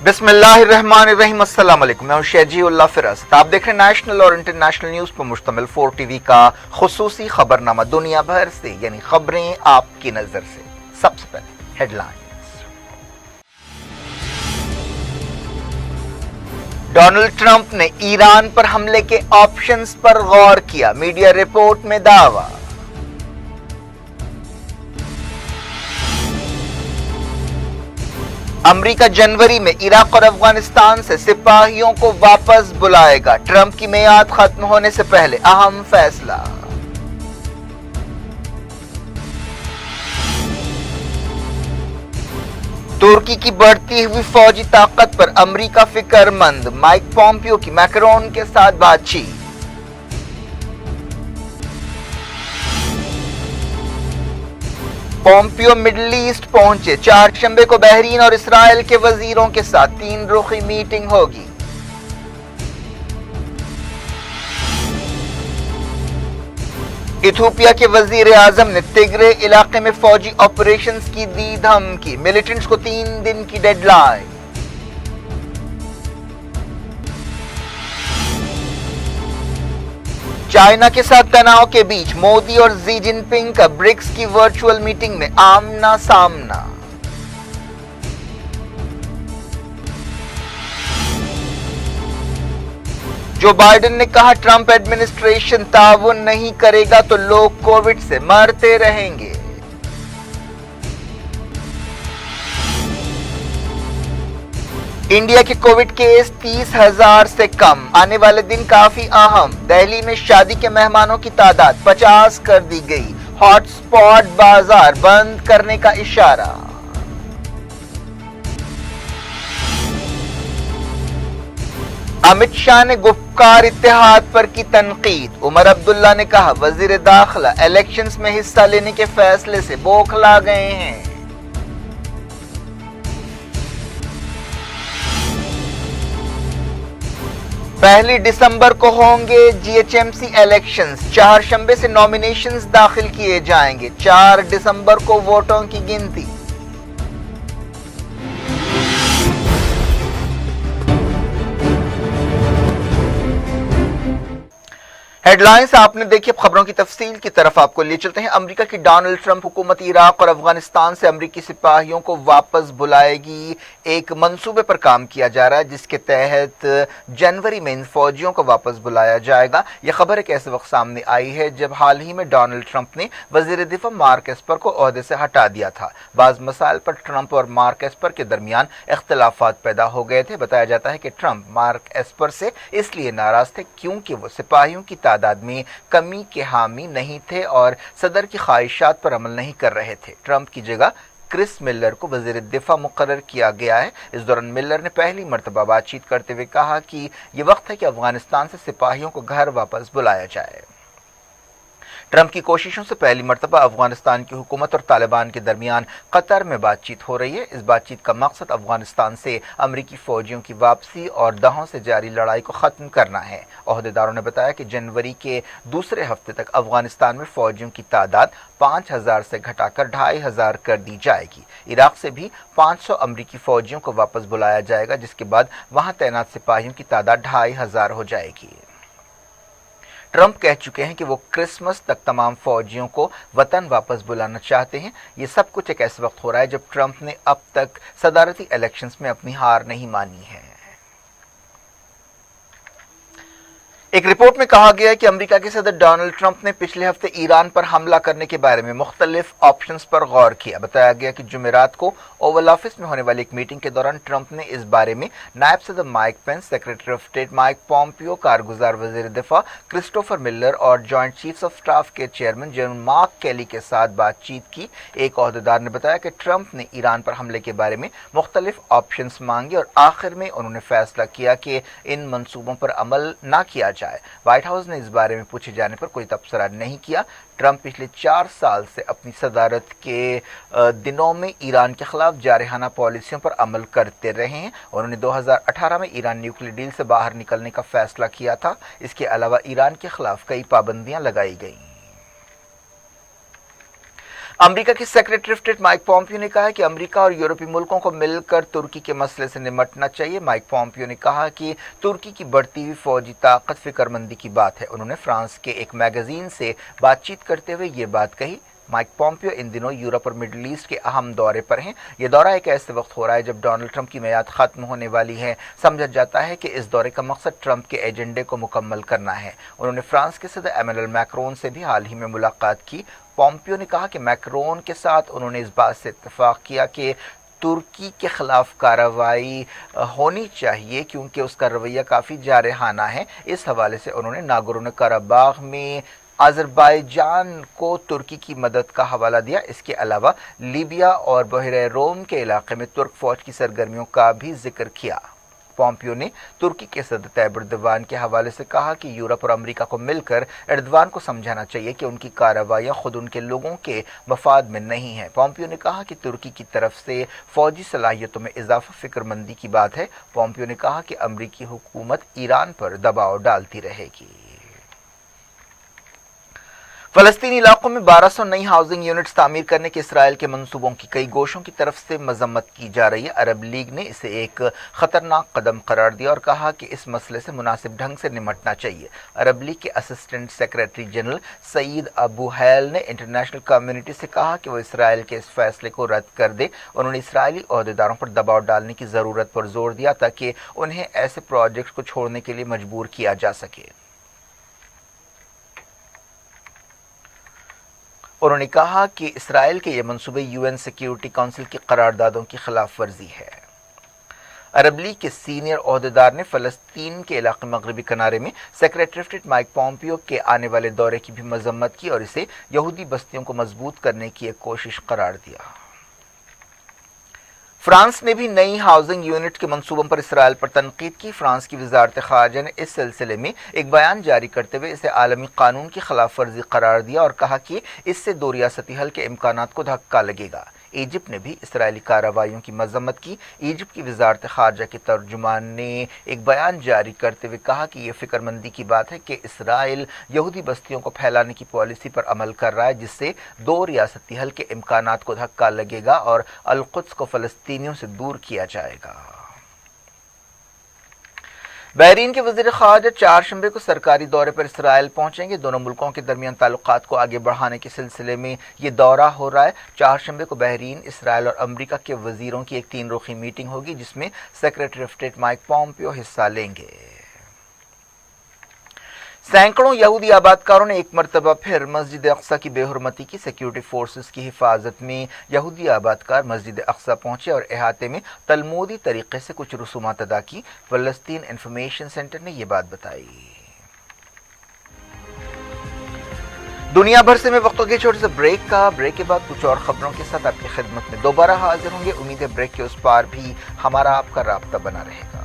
बिस्मिल्लाहिर्रहमानिर्रहीम। अस्सलाम वालेकुम। मैं हूं शेजीउल्लाह फिरासत। आप देख रहे हैं नेशनल और इंटरनेशनल न्यूज पर मुश्तमिल 4 टीवी का खुसूसी खबरनामा दुनिया भर से, यानी खबरें आपकी नजर से। सबसे पहले हेडलाइंस। डोनाल्ड ट्रंप ने ईरान पर हमले के ऑप्शंस पर गौर किया, मीडिया रिपोर्ट में दावा। अमेरिका जनवरी में इराक और अफगानिस्तान से सिपाहियों को वापस बुलाएगा, ट्रंप की मियाद खत्म होने से पहले अहम फैसला। तुर्की की बढ़ती हुई फौजी ताकत पर अमेरिका फिक्रमंद, माइक पॉम्पियो की मैक्रोन के साथ बातचीत। पॉम्पियो मिडिल ईस्ट पहुंचे, चारशंबे को बहरीन और इसराइल के वजीरों के साथ 3 रुखी मीटिंग होगी। इथियोपिया के वजीर आजम ने तिग्रे इलाके में फौजी ऑपरेशंस की दी धमकी, मिलिटेंट्स को 3 दिन की डेडलाइन। चाइना के साथ तनाव के बीच मोदी और जी जिनपिंग का ब्रिक्स की वर्चुअल मीटिंग में आमना सामना। जो बाइडेन ने कहा, ट्रंप एडमिनिस्ट्रेशन ताउन नहीं करेगा तो लोग कोविड से मरते रहेंगे। इंडिया के कोविड केस 30,000 से कम, आने वाले दिन काफी अहम। दिल्ली में शादी के मेहमानों की तादाद 50 कर दी गई, हॉटस्पॉट बाजार बंद करने का इशारा। अमित शाह ने गुपकार इत्तेहाद पर की तनकीद, उमर अब्दुल्ला ने कहा वजीर दाखिला इलेक्शंस में हिस्सा लेने के फैसले से बौखला गए हैं। पहली दिसंबर को होंगे जीएचएमसी इलेक्शंस, चारशंबे से नॉमिनेशंस दाखिल किए जाएंगे, 4 दिसंबर को वोटों की गिनती। हेडलाइंस आपने देखी, अब खबरों की तफसील की तरफ आपको ले चलते हैं। अमेरिका की डोनाल्ड ट्रंप हुकूमत इराक और अफगानिस्तान से अमेरिकी सिपाहियों को वापस बुलाएगी। एक मंसूबे पर काम किया जा रहा है जिसके तहत जनवरी में इन फौजियों को वापस बुलाया जाएगा। यह खबर एक ऐसे वक्त सामने आई है जब हाल ही में डोनाल्ड ट्रंप ने वजीर दिफा मार्क एस्पर को ओहदे से हटा दिया था। बाज मसाइल पर ट्रंप और मार्क एस्पर के दरमियान इख्तलाफात पैदा हो गए थे। बताया जाता है कि ट्रंप मार्क एस्पर से इसलिए नाराज थे क्योंकि वो सिपाहियों की तादाद में कमी के हामी नहीं थे और सदर की ख्वाहिशात पर अमल नहीं कर रहे थे। ट्रंप की जगह क्रिस मिलर को वजीर दिफा मुकर्रर किया गया है। इस दौरान मिलर ने पहली मर्तबा बातचीत करते हुए कहा कि यह वक्त है कि अफगानिस्तान से सिपाहियों को घर वापस बुलाया जाए। ट्रंप की कोशिशों से पहली मर्तबा अफगानिस्तान की हुकूमत और तालिबान के दरमियान कतर में बातचीत हो रही है। इस बातचीत का मकसद अफगानिस्तान से अमरीकी फौजियों की वापसी और दहों से जारी लड़ाई को खत्म करना है। ओहदेदारों ने बताया कि जनवरी के दूसरे हफ्ते तक अफगानिस्तान में फौजियों की तादाद 5,000 से घटाकर 2,500 कर दी जाएगी। इराक से भी 500 अमरीकी फौजियों को वापस बुलाया जाएगा, जिसके बाद वहां तैनात सिपाहियों की तादाद 2,500 हो जाएगी। ट्रंप कह चुके हैं कि वो क्रिसमस तक तमाम फौजियों को वतन वापस बुलाना चाहते हैं। ये सब कुछ एक ऐसे वक्त हो रहा है जब ट्रंप ने अब तक सदारती इलेक्शंस में अपनी हार नहीं मानी है। एक रिपोर्ट में कहा गया है कि अमेरिका के सदर डोनाल्ड ट्रंप ने पिछले हफ्ते ईरान पर हमला करने के बारे में मुख्तलिफ ऑप्शंस पर गौर किया। बताया गया कि जुमेरात को ओवल ऑफिस में होने वाली एक मीटिंग के दौरान ट्रंप ने इस बारे में नायब सदर Mike Pence, secretary of state Mike Pompeo, कारगुजार वजीर दिफा क्रिस्टोफर मिलर और जॉइंट चीफ्स ऑफ स्टाफ के चेयरमैन जनरल मार्क केली के साथ बातचीत की। एक ओहदेदार ने बताया कि ट्रंप ने ईरान पर हमले के बारे में मुख्तलिफ ऑप्शंस मांगे और आखिर में उन्होंने फैसला किया कि इन मंसूबों पर अमल न किया जाए। व्हाइट हाउस ने इस बारे में पूछे जाने पर कोई तबसरा नहीं किया। ट्रंप पिछले 4 साल से अपनी सदारत के दिनों में ईरान के खिलाफ जारहाना पॉलिसियों पर अमल करते रहे हैं। उन्होंने 2018 में ईरान न्यूक्लियर डील से बाहर निकलने का फैसला किया था। इसके अलावा ईरान के खिलाफ कई पाबंदियां लगाई गई। अमेरिका के secretary of state Mike Pompeo ने कहा है कि अमेरिका और यूरोपीय मुल्कों को मिलकर तुर्की के मसले से निपटना चाहिए। माइक पॉम्पियो ने कहा कि तुर्की की बढ़ती हुई फौजी ताकत फिक्रमंदी की बात है। उन्होंने फ्रांस के एक मैगजीन से बातचीत करते हुए ये बात कही। माइक पॉम्पियो इन दिनों यूरोप और मिडिल ईस्ट के अहम दौरे पर हैं। ये दौरा एक ऐसे वक्त हो रहा है जब डोनाल्ड ट्रंप की मियाद खत्म होने वाली है। समझा जाता है कि इस दौरे का मकसद ट्रंप के एजेंडे को मुकम्मल करना है। उन्होंने फ्रांस के सदर एमेनुएल मैक्रोन से भी हाल ही में मुलाकात की। पॉम्पियो ने कहा कि मैक्रोन के साथ उन्होंने इस बात से इत्तेफाक किया कि तुर्की के खिलाफ कार्रवाई होनी चाहिए क्योंकि उसका रवैया काफ़ी जारहाना है। इस हवाले से उन्होंने नागोर्नो कराबाख में अजरबैजान को तुर्की की मदद का हवाला दिया। इसके अलावा लीबिया और बहरे रोम के इलाके में तुर्क फौज की सरगर्मियों का भी जिक्र किया। पॉम्पियो ने तुर्की के सदर तैयब एर्दोगान के हवाले से कहा कि यूरोप और अमेरिका को मिलकर एर्दोगान को समझाना चाहिए कि उनकी कार्रवाइयां खुद उनके लोगों के मफाद में नहीं है। पॉम्पियो ने कहा कि तुर्की की तरफ से फौजी सलाहियतों में इजाफा फिक्रमंदी की बात है। पॉम्पियो ने कहा कि अमेरिकी हुकूमत ईरान पर दबाव डालती रहेगी। फलस्तीनी इलाकों में 1200 नई हाउसिंग यूनिट्स तामीर करने के इसराइल के मंसूबों की कई गोशों की तरफ से मजम्मत की जा रही है। अरब लीग ने इसे एक खतरनाक कदम करार दिया और कहा कि इस मसले से मुनासिब ढंग से निपटना चाहिए। अरब लीग के assistant secretary general Saeed Abu Hail ने इंटरनेशनल कम्युनिटी से कहा कि वो इसराइल के इस फैसले को रद्द कर दे। उन्होंने इसराइली ओहदेदारों पर दबाव डालने की ज़रूरत पर जोर दिया ताकि उन्हें ऐसे प्रोजेक्ट्स को छोड़ने के लिए मजबूर किया जा सके। उन्होंने कहा कि इसराइल के ये मंसूबे यूएन सिक्योरिटी काउंसिल की करारदादों की खिलाफ वर्जी है। अरब लीग के सीनियर ओहदेदार ने फलस्तीन के इलाके मगरबी किनारे में secretary of state Mike Pompeo के आने वाले दौरे की भी मजम्मत की और इसे यहूदी बस्तियों को मजबूत करने की एक कोशिश करार दिया। फ्रांस ने भी नई हाउसिंग यूनिट के मंसूबों पर इसराइल पर तनकीद की। फ्रांस की वजारत खारजा ने इस सिलसिले में एक बयान जारी करते हुए इसे आलमी कानून की खिलाफ वर्जी करार दिया और कहा कि इससे दो रियासती हल के इम्कानात को धक्का लगेगा। इजिप्ट ने भी इसराइली कार्रवाइयों की मजम्मत की। इजिप्ट की वजारत खारजा के तर्जुमान ने एक बयान जारी करते हुए कहा कि यह फिक्रमंदी की बात है कि इसराइल यहूदी बस्तियों को फैलाने की पॉलिसी पर अमल कर रहा है जिससे दो रियासती हल के इम्कानात को धक्का लगेगा और अल-कुद्स को फलस्तीनियों से दूर किया जाएगा। बहरीन के वज़ीर ख़ारजा चारशंबे को सरकारी दौरे पर इसराइल पहुंचेंगे। दोनों मुल्कों के दरमियान ताल्लुकात को आगे बढ़ाने के सिलसिले में ये दौरा हो रहा है। चारशंबे को बहरीन, इसराइल और अमेरिका के वज़ीरों की एक 3 रुखी मीटिंग होगी जिसमें secretary of state Mike Pompeo हिस्सा लेंगे। सैकड़ों यहूदी आबादकारों ने एक मरतबा फिर मस्जिद अक्सा की बेहुरमती की। सिक्योरिटी फोर्सेस की हिफाजत में यहूदी आबादकार मस्जिद अक्सा पहुंचे और अहाते में तलमूदी तरीके से कुछ रसूमात अदा की। फलस्तीन इंफॉर्मेशन सेंटर ने यह बात बताई। दुनिया भर से मैं वक्त हो गया छोटे से ब्रेक के बाद कुछ और खबरों के साथ आपकी खिदमत में दोबारा हाजिर होंगे। उम्मीद है ब्रेक के उस पार भी हमारा आपका राब्ता बना रहेगा।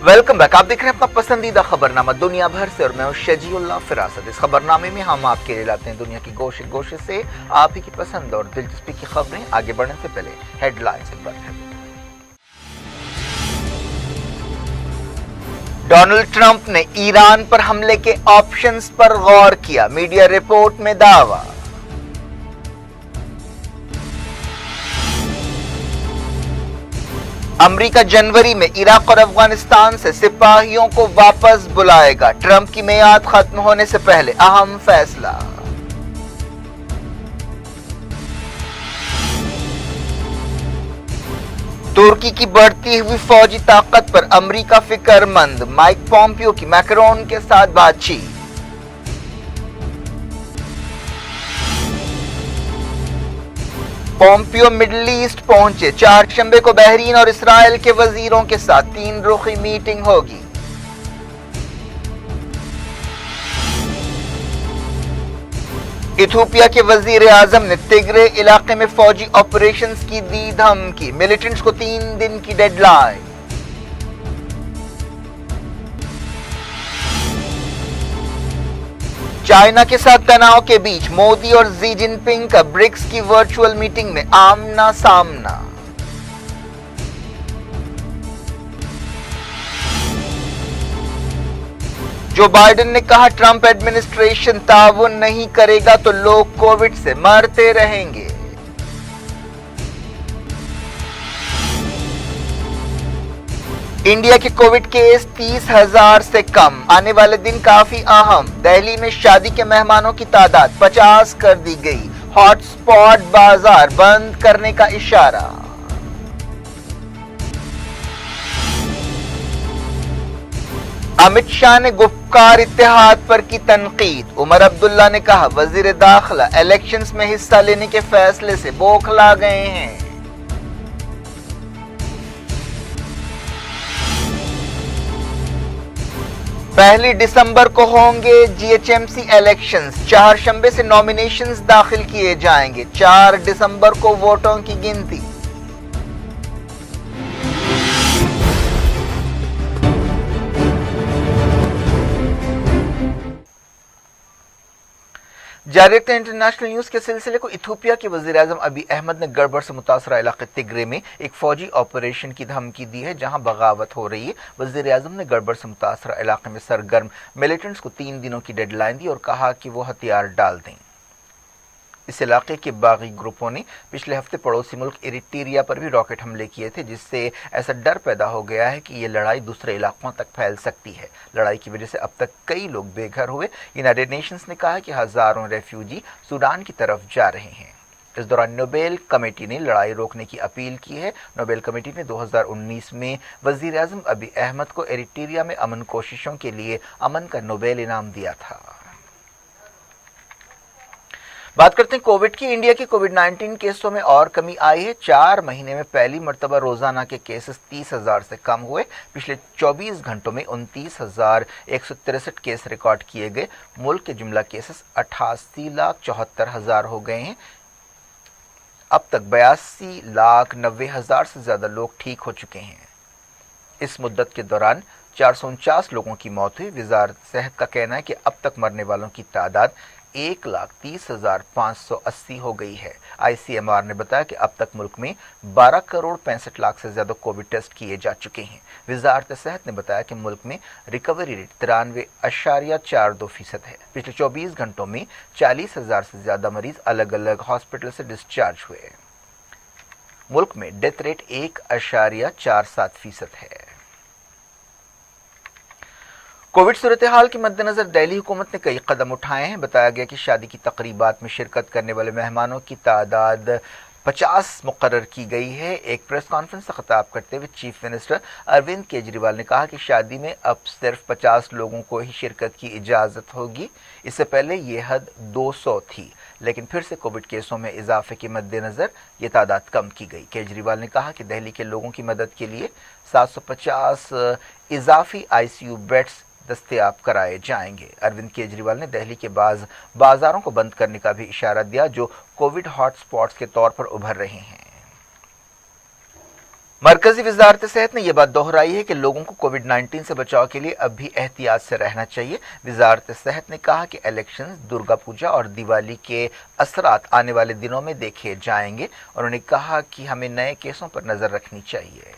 Welcome back. आप देख रहे हैं अपना पसंदीदा खबरनामा दुनिया भर से और मैं हूं शजीउल्लाह फिरासत। इस खबरनामे में हम आपके लिए लाते हैं दुनिया की गोशे गोशे से आप ही की पसंद और दिलचस्पी की खबरें। आगे बढ़ने से पहले हेडलाइंस एक बार फिर। डोनाल्ड ट्रंप ने ईरान पर हमले के ऑप्शंस पर गौर किया, मीडिया रिपोर्ट में दावा। अमेरिका जनवरी में इराक और अफगानिस्तान से सिपाहियों को वापस बुलाएगा, ट्रंप की मियाद खत्म होने से पहले अहम फैसला। तुर्की की बढ़ती हुई फौजी ताकत पर अमेरिका फिक्रमंद, माइक पॉम्पियो की मैक्रोन के साथ बातचीत। पॉम्पियो मिडिल ईस्ट पहुंचे, चारशंबे को बहरीन और इसराइल के वजीरों के साथ 3 रुखी मीटिंग होगी। इथोपिया के वजीर आजम ने तिग्रे इलाके में फौजी ऑपरेशंस की दी धमकी, मिलिटेंट्स को 3 दिन की डेडलाइन। चाइना के साथ तनाव के बीच मोदी और जी जिनपिंग का ब्रिक्स की वर्चुअल मीटिंग में आमना सामना। जो बाइडेन ने कहा ट्रंप एडमिनिस्ट्रेशन ताउन नहीं करेगा तो लोग कोविड से मरते रहेंगे। इंडिया के कोविड केस 30,000 से कम, आने वाले दिन काफी अहम। दिल्ली में शादी के मेहमानों की तादाद 50 कर दी गई, हॉटस्पॉट बाजार बंद करने का इशारा। अमित शाह ने गुपकार इत्तेहाद पर की तनकीद। उमर अब्दुल्ला ने कहा वजीर दाखिला इलेक्शंस में हिस्सा लेने के फैसले से बौखला गए हैं। पहली दिसंबर को होंगे जीएचएमसी इलेक्शंस, चारशंबे से नॉमिनेशंस दाखिल किए जाएंगे, 4 दिसंबर को वोटों की गिनती। जारी रखते हैं इंटरनेशनल न्यूज के सिलसिले को। इथोपिया के वजीर आजम अबी अहमद ने गड़बड़ से मुतासरा इलाके तिग्रे में एक फौजी ऑपरेशन की धमकी दी है जहां बगावत हो रही है। वजीर आजम ने गड़बड़ से मुतासरा इलाके में सरगर्म मिलिटेंट्स को 3 दिनों की डेडलाइन दी और कहा कि वो हथियार डाल दें। इस इलाके के बागी ग्रुपों ने पिछले हफ्ते पड़ोसी मुल्क इरिट्रिया पर भी रॉकेट हमले किए थे, जिससे ऐसा डर पैदा हो गया है कि ये लड़ाई दूसरे इलाकों तक फैल सकती है। लड़ाई की वजह से अब तक कई लोग बेघर हुए। यूनाइटेड नेशंस ने कहा कि हजारों रेफ्यूजी सूडान की तरफ जा रहे हैं। इस दौरान नोबेल कमेटी ने लड़ाई रोकने की अपील की है। नोबेल कमेटी ने 2019 में वजीर आजम अबी अहमद को इरिट्रिया में अमन कोशिशों के लिए अमन का नोबेल इनाम दिया था। बात करते हैं कोविड की। इंडिया के कोविड-19 केसों में और कमी आई है। 4 महीने में पहली मर्तबा रोजाना के केसेस 30,000 से कम हुए। पिछले 24 घंटों में 29,163 केस रिकॉर्ड किए गए। मुल्क के जुमला केसेस 88,74,000 हो गए हैं। अब तक 82,90,000 से ज्यादा लोग ठीक हो चुके हैं। इस मुद्दत के दौरान 449 लोगों की मौत हुई। वजारत सेहत का कहना है कि अब तक मरने वालों की तादाद 1,30,580 हो गई है। आईसीएमआर ने बताया कि अब तक मुल्क में 12 करोड़ 65 लाख से ज्यादा कोविड टेस्ट किए जा चुके हैं। वजारत सेहत ने बताया कि मुल्क में रिकवरी रेट 93.42% है। पिछले 24 घंटों में 40,000 से ज्यादा मरीज अलग अलग हॉस्पिटल से डिस्चार्ज हुए। मुल्क में डेथ रेट 1.47% है। कोविड सूरत हाल के मद्देनजर दिल्ली हुकूमत ने कई कदम उठाए हैं। बताया गया कि शादी की तकरीबात में शिरकत करने वाले मेहमानों की तादाद 50 मुकर्रर की गई है। एक प्रेस कॉन्फ्रेंस से खिताब करते हुए चीफ मिनिस्टर अरविंद केजरीवाल ने कहा कि शादी में अब सिर्फ 50 लोगों को ही शिरकत की इजाज़त होगी। इससे पहले ये हद 200 थी, लेकिन फिर से कोविड केसों में इजाफे के मद्देनजर ये तादाद कम की गई। केजरीवाल ने कहा कि दिल्ली के लोगों की मदद के लिए 750 इजाफी आईसीयू बेड्स दस्तयाब कराए जाएंगे। अरविंद केजरीवाल ने दिल्ली के बाजारों को बंद करने का भी इशारा दिया जो कोविड हॉटस्पॉट्स के तौर पर उभर रहे हैं। मरकजी वजारत सेहत ने यह बात दोहराई है कि लोगों को कोविड-19 से बचाव के लिए अब भी एहतियात से रहना चाहिए। वजारत सेहत ने कहा कि इलेक्शंस, दुर्गा पूजा और दिवाली के असरात आने वाले दिनों में देखे जाएंगे। उन्होंने कहा कि हमें नए केसों पर नजर रखनी चाहिए।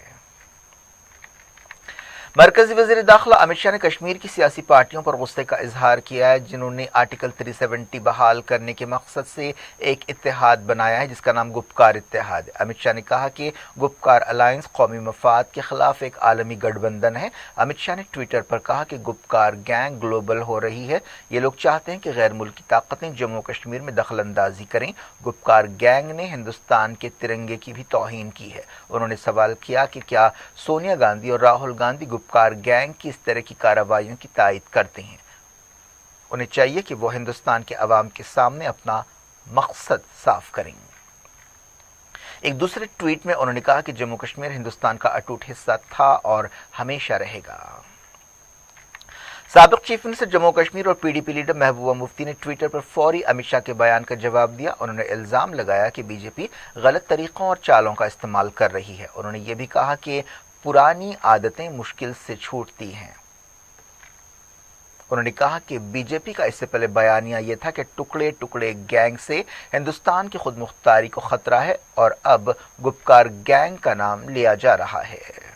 मरकजी वज़ीर दाखिला अमित शाह ने कश्मीर की सियासी पार्टियों पर गुस्से का इजहार किया है जिन्होंने आर्टिकल 370 बहाल करने के मकसद से एक इत्तेहाद बनाया है जिसका नाम गुपकार इत्तेहाद है। अमित शाह ने कहा कि गुपकार अलायंस कौमी मफाद के खिलाफ एक आलमी गठबंधन है। अमित शाह ने ट्विटर पर कहा कि गुपकार गैंग ग्लोबल हो रही है। ये लोग चाहते हैं कि गैर मुल्की ताकतें जम्मू कश्मीर में दखल अंदाजी करें। गुपकार गैंग ने हिंदुस्तान के तिरंगे की भी तौहीन की है। उन्होंने सवाल किया कि क्या सोनिया गांधी और राहुल गांधी गुपकार गैंग की इस तरह की कार्रवाइयों की तायद करते हैं। उन्हें चाहिए कि वो हिंदुस्तान के अवाम के सामने अपना मकसद साफ करें। एक दूसरे ट्वीट में उन्होंने कहा कि जम्मू कश्मीर हिंदुस्तान का अटूट हिस्सा था और हमेशा रहेगा। साबिक चीफ मिनिस्टर जम्मू कश्मीर और पीडीपी लीडर महबूबा मुफ्ती ने ट्विटर पर फौरी अमित शाह के बयान का जवाब दिया। उन्होंने इल्जाम लगाया कि बीजेपी गलत तरीकों और चालों का इस्तेमाल कर रही है। उन्होंने ये भी कहा कि पुरानी आदतें मुश्किल से छूटती हैं। उन्होंने कहा कि बीजेपी का इससे पहले बयानिया यह था कि टुकड़े टुकड़े गैंग से हिंदुस्तान की खुद मुख्तारी को खतरा है और अब गुपकार गैंग का नाम लिया जा रहा है।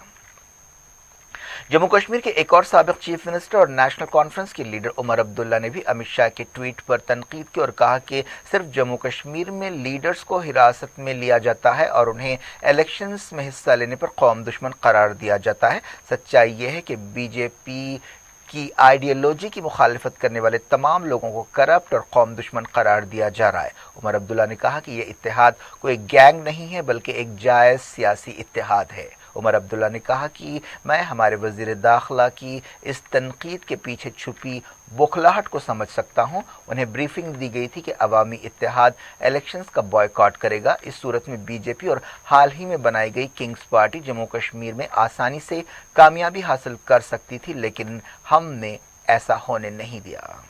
जम्मू कश्मीर के एक और साबिक चीफ मिनिस्टर और नेशनल कॉन्फ्रेंस के लीडर उमर अब्दुल्ला ने भी अमित शाह के ट्वीट पर तनकीद की और कहा कि सिर्फ जम्मू कश्मीर में लीडर्स को हिरासत में लिया जाता है और उन्हें इलेक्शंस में हिस्सा लेने पर कौम दुश्मन करार दिया जाता है। सच्चाई यह है कि बीजेपी की आइडियोलॉजी की मुखालिफत करने वाले तमाम लोगों को करप्ट और कौम दुश्मन करार दिया जा रहा है। उमर अब्दुल्ला ने कहा कि यह इत्तेहाद कोई गैंग नहीं है बल्कि एक जायज़ सियासी इत्तेहाद है। उमर अब्दुल्ला ने कहा कि मैं हमारे वज़ीर दाखिला की इस तनकीद के पीछे छुपी बौखलाहट को समझ सकता हूं। उन्हें ब्रीफिंग दी गई थी कि अवामी इत्तेहाद इलेक्शंस का बॉयकॉट करेगा। इस सूरत में बीजेपी और हाल ही में बनाई गई किंग्स पार्टी जम्मू कश्मीर में आसानी से कामयाबी हासिल कर सकती थी, लेकिन हमने ऐसा होने नहीं दिया।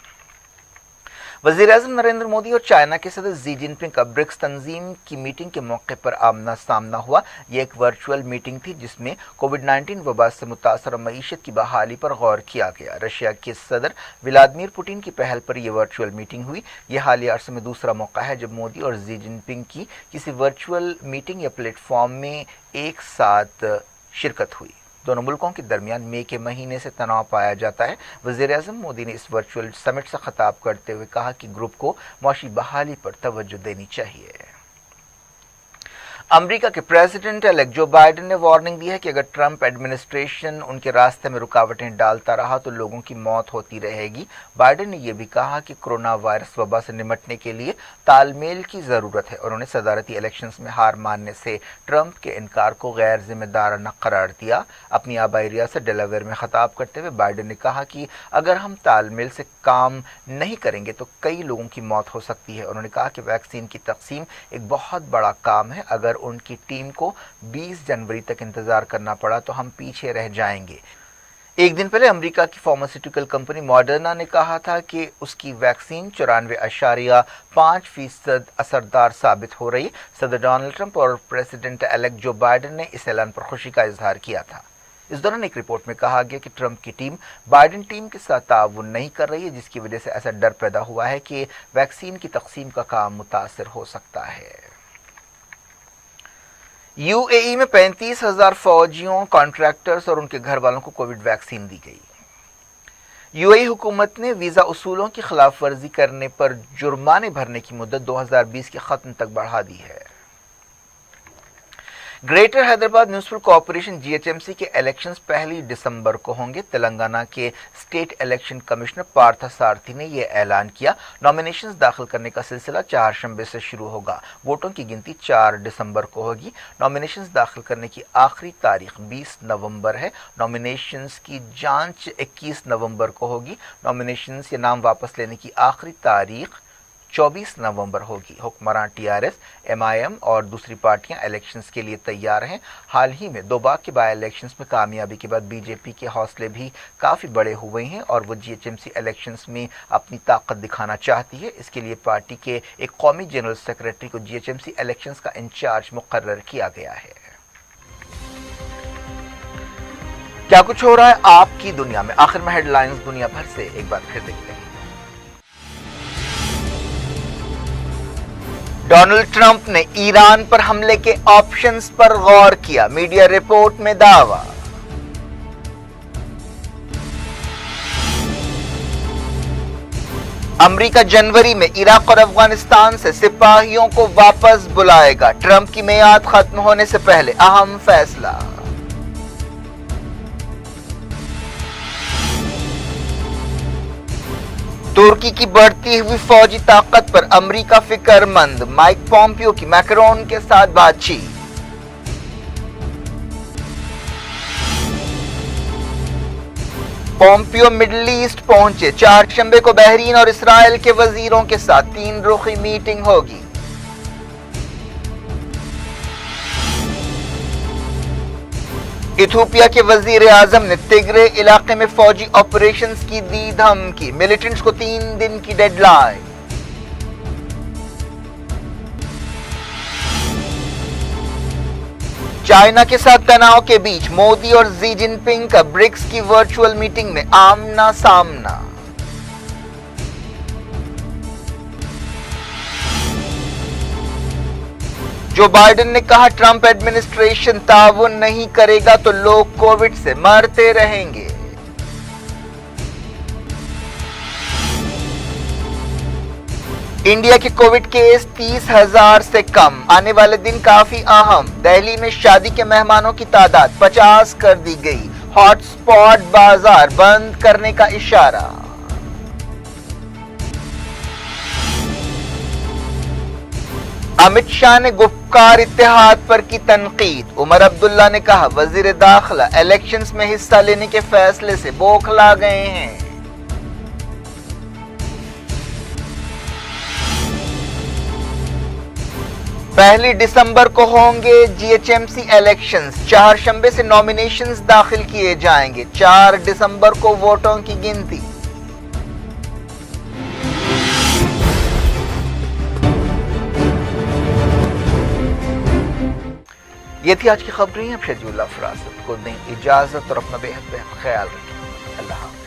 वज़ीर-ए-आज़म नरेंद्र मोदी और चाइना के सदर जी जिनपिंग का ब्रिक्स तंजीम की मीटिंग के मौके पर आमना सामना हुआ। यह एक वर्चुअल मीटिंग थी जिसमें कोविड-19 वबा से मुतासर मईशत की बहाली पर गौर किया गया। रशिया के सदर व्लादिमीर पुतिन की पहल पर यह वर्चुअल मीटिंग हुई। यह हालिया अरसे में दूसरा मौका है जब मोदी और जी जिनपिंग की किसी वर्चुअल मीटिंग या प्लेटफॉर्म में एक साथ शिरकत हुई। दोनों मुल्कों के दरमियान मई के महीने से तनाव पाया जाता है। वज़ीर-ए-आज़म मोदी ने इस वर्चुअल समिट से खिताब करते हुए कहा कि ग्रुप को मौशी बहाली पर तवज्जो देनी चाहिए। अमेरिका के प्रेसिडेंट इलेक्ट जो बाइडेन ने वार्निंग दी है कि अगर ट्रंप एडमिनिस्ट्रेशन उनके रास्ते में रुकावटें डालता रहा तो लोगों की मौत होती रहेगी। बाइडेन ने यह भी कहा कि कोरोना वायरस वबा से निपटने के लिए तालमेल की जरूरत है। उन्होंने सदारती इलेक्शंस में हार मानने से ट्रंप के इनकार को गैर जिम्मेदाराना करार दिया। अपनी आबाई रियासत डेलावेयर में खिताब करते हुए बाइडेन ने कहा कि अगर हम तालमेल से काम नहीं करेंगे तो कई लोगों की मौत हो सकती है। उन्होंने कहा कि वैक्सीन की तकसीम एक बहुत बड़ा काम है। अगर उनकी टीम को 20 जनवरी तक इंतजार करना पड़ा तो हम पीछे रह जाएंगे। एक दिन पहले अमेरिका की फार्मास्यूटिकल कंपनी मॉडर्ना ने कहा था कि उसकी वैक्सीन 94.5% असरदार साबित हो रही। सदर डोनाल्ड ट्रंप और प्रेसिडेंट इलेक्ट जो बाइडेन ने इस ऐलान पर खुशी का इजहार किया था। इस दौरान एक रिपोर्ट में कहा गया कि ट्रंप की टीम बाइडेन टीम के साथ ताउन नहीं कर रही है, जिसकी वजह से ऐसा डर पैदा हुआ है कि वैक्सीन की तकसीम का काम मुतासिर हो सकता है। यूएई में 35,000 फौजियों, कॉन्ट्रैक्टर्स और उनके घर वालों को कोविड वैक्सीन दी गई। यूएई हुकूमत ने वीजा उसूलों की खिलाफ वर्जी करने पर जुर्माने भरने की मुद्दत 2020 के खत्म तक बढ़ा दी है। Greater Hyderabad municipal corporation GHMC के इलेक्शंस 1 दिसंबर को होंगे। तेलंगाना के स्टेट इलेक्शन कमिश्नर पार्था सारथी ने यह ऐलान किया। नॉमिनेशंस दाखिल करने का सिलसिला 4 शंबे से शुरू होगा। वोटों की गिनती 4 दिसंबर को होगी। नॉमिनेशंस दाखिल करने की आखिरी तारीख 20 नवंबर है। नॉमिनेशंस की जांच 21 नवंबर को होगी। नॉमिनेशंस या नाम वापस लेने की आखिरी तारीख 24 नवंबर होगी। हुक्मरान टीआरएस, एमआईएम और दूसरी पार्टियां इलेक्शंस के लिए तैयार हैं। हाल ही में 2 बार के बाय इलेक्शंस में कामयाबी के बाद बीजेपी के हौसले भी काफी बड़े हुए हैं और वो जीएचएमसी इलेक्शंस में अपनी ताकत दिखाना चाहती है। इसके लिए पार्टी के एक कौमी जनरल सेक्रेटरी को जीएचएमसी इलेक्शंस का इंचार्ज मुकर्रर किया गया है। क्या कुछ हो रहा है आपकी दुनिया में, आखिर में हेडलाइंस दुनिया भर से एक बार फिर देखते हैं। डोनाल्ड ट्रंप ने ईरान पर हमले के ऑप्शंस पर गौर किया, मीडिया रिपोर्ट में दावा। अमेरिका जनवरी में इराक और अफगानिस्तान से सिपाहियों को वापस बुलाएगा। ट्रंप की मियाद खत्म होने से पहले अहम फैसला। तुर्की की बढ़ती हुई फौजी ताकत पर अमेरिका फिक्रमंद। माइक पॉम्पियो की मैक्रोन के साथ बातचीत। पॉम्पियो मिडिल ईस्ट पहुंचे। 4 शंबे को बहरीन और इसराइल के वजीरों के साथ 3 रुखी मीटिंग होगी। इथोपिया के वजीर आजम ने तिग्रे इलाके में फौजी ऑपरेशंस की दी धमकी, मिलिटेंट्स को 3 दिन की डेडलाइन। चाइना के साथ तनाव के बीच मोदी और जी जिनपिंग का ब्रिक्स की वर्चुअल मीटिंग में आमना सामना। जो बाइडेन ने कहा ट्रंप एडमिनिस्ट्रेशन ताउन नहीं करेगा तो लोग कोविड से मरते रहेंगे। इंडिया के कोविड केस 30,000 से कम, आने वाले दिन काफी अहम। दिल्ली में शादी के मेहमानों की तादाद 50 कर दी गई, हॉटस्पॉट बाजार बंद करने का इशारा। अमित शाह ने गुफ्कार इत्तेहाद पर की तनकीद। उमर अब्दुल्ला ने कहा वजीर दाखिला इलेक्शंस में हिस्सा लेने के फैसले से बौखला गए हैं। पहली दिसंबर को होंगे जीएचएमसी इलेक्शंस, 4 शंबे से नॉमिनेशंस दाखिल किए जाएंगे, 4 दिसंबर को वोटों की गिनती। ये थी आज की खबरें। अब शेड्यूल फरासत को दें इजाजत और अपना बेहद ख्याल रखें। अल्लाह हाफ़िज़।